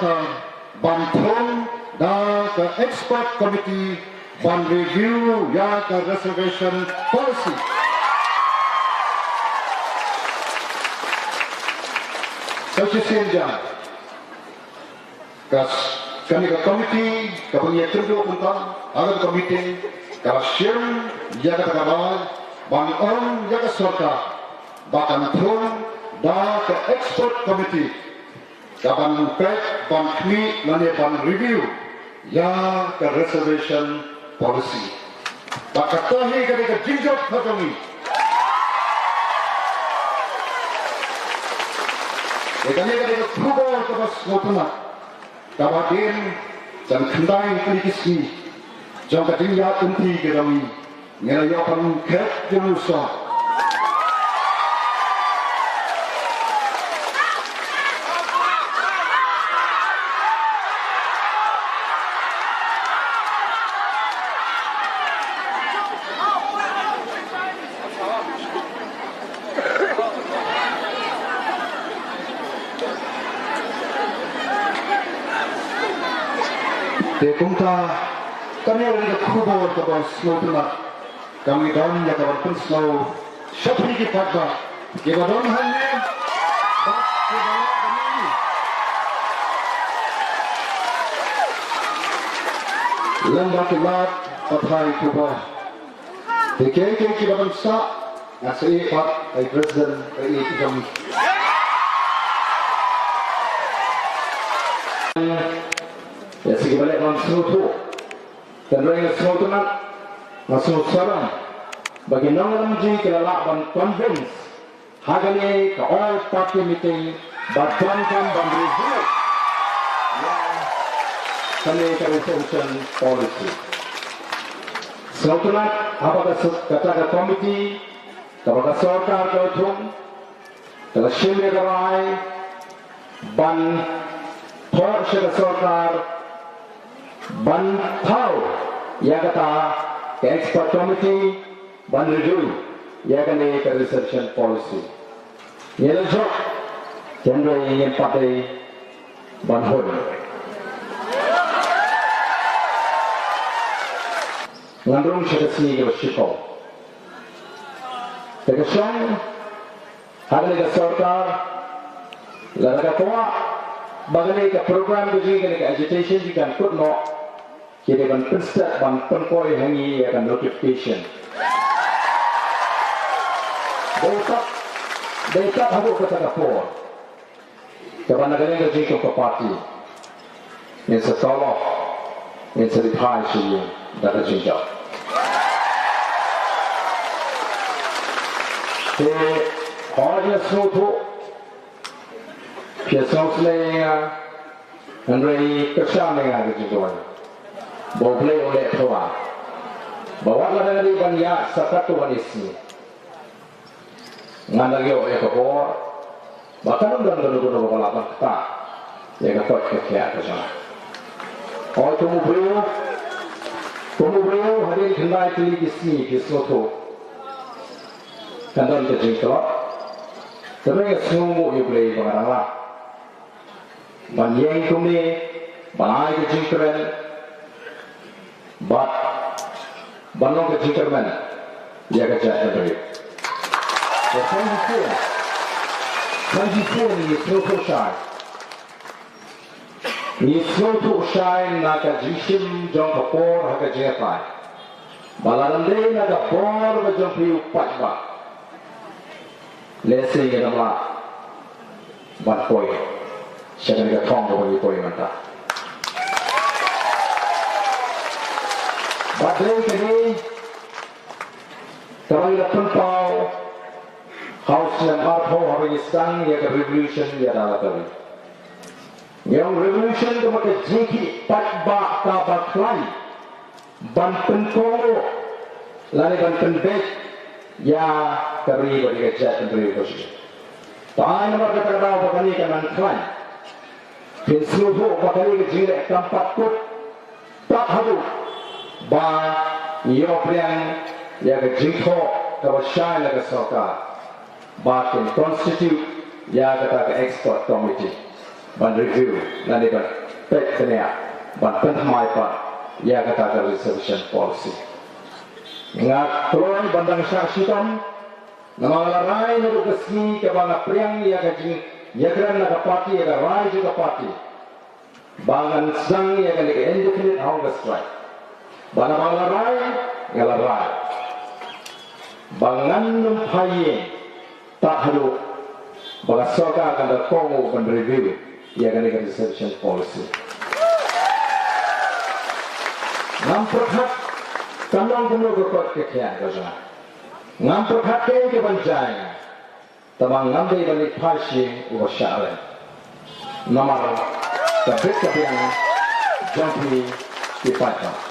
Sorkar ban thong da ke expert committee ban review ya ke reservation policy. Saya senja kas kami ke committee kabanya terdo punta agar committee kalau siang ya ke kabar ban on ya ke Sorkar ban thong da ke expert committee kapan pek ban kmi lani ban review ya ke reservation policy bakatahi ke jinjot khatangi ekane ke phubo ke bas ngotuna kabatin jan khandai klikisi jong ka dingya unti ke dami ngela ya pan khet jenusa Kumta kami ada kubur kepada snow tuna kami don ya kawan pun snow syapri ki patba kita don hanya lembah kelat pathai kubur dekay kita don sa nasi pat ay president ay ikam ya sige balik orang senutu dan orang senutu nak masuk sarang bagi orang ji kelak ban convince hagane ke all party meeting badangkan ban review kami resolution policy senutu nak apa kata komiti kepada Sorkar kautung telah shimre garai ban thor shira Sorkar ban thau ya kata ke expert committee ban review ya kane ke reception policy ye lo jok general yang partai ban hon ngandung syekh ke syiko ke syang hari ke Sorkar lara tua bagane ke program ke agitation jika ikut no kita akan pensat bang pengkoi hangi akan notification. Dekat habuk kata kapor. Kapan negara kerja ke parti, ini setolak, ini seritai sih dah terjejak. Orang semua tu, biasa selenya, hendak kerja dengan kerja. Boleh oleh tua, bawa dari banyak satu manusia. Nganagi oleh kapor, bahkan undang guna balapan kita, yang kapor kerja kerja. Oh tunggu beliau hadir kendai kali kismi kismoto, kendai kerja. Tapi semua ibu beliau mengarang, banyak kumi, banyak kerja. But banong ke jingkerman dia kerja sendiri. Transition ni slow shine. Ni slow shine nak jingsim jong kapor hak jepai. Balarande nak bor jong piu patba. Lesi yang nama ban koi. Siapa yang kong koi mata. Badai kini, kalau ia tempau, house yang baru hari sang ia ke revolution ia dah lagi. Yang revolution tu macam jiki patba kabaklai, ban penkoro, lalu ban pendek, ya keri bagi kerja pendiri bersih. Tahan nama kata kau bakal ni kanan klai, pensiuhu bakal ni kerja tempat kut, tak halu. Ba European ya ke jingko kawasan la ke Sorkar ba ke constitute ya ke expert committee ban review nani ban pek kena ban pentamai pa ya kata ke reservation policy ngat tron bandang saksikan nama rai nu kesni ke bang priang ya kajing ya gran na party ya rai juga party bangan sang ya kan indefinite hunger strike bana bang rai ya rai bangan numpai tak halu baga soka akan berkongo ban review ya kan reservation policy ngam perhat kanong kuno gokot kekian gozna ngam perhat ke banjai tamang ngambe balik pasi ugo syare nomor tabet kapian jampi di patah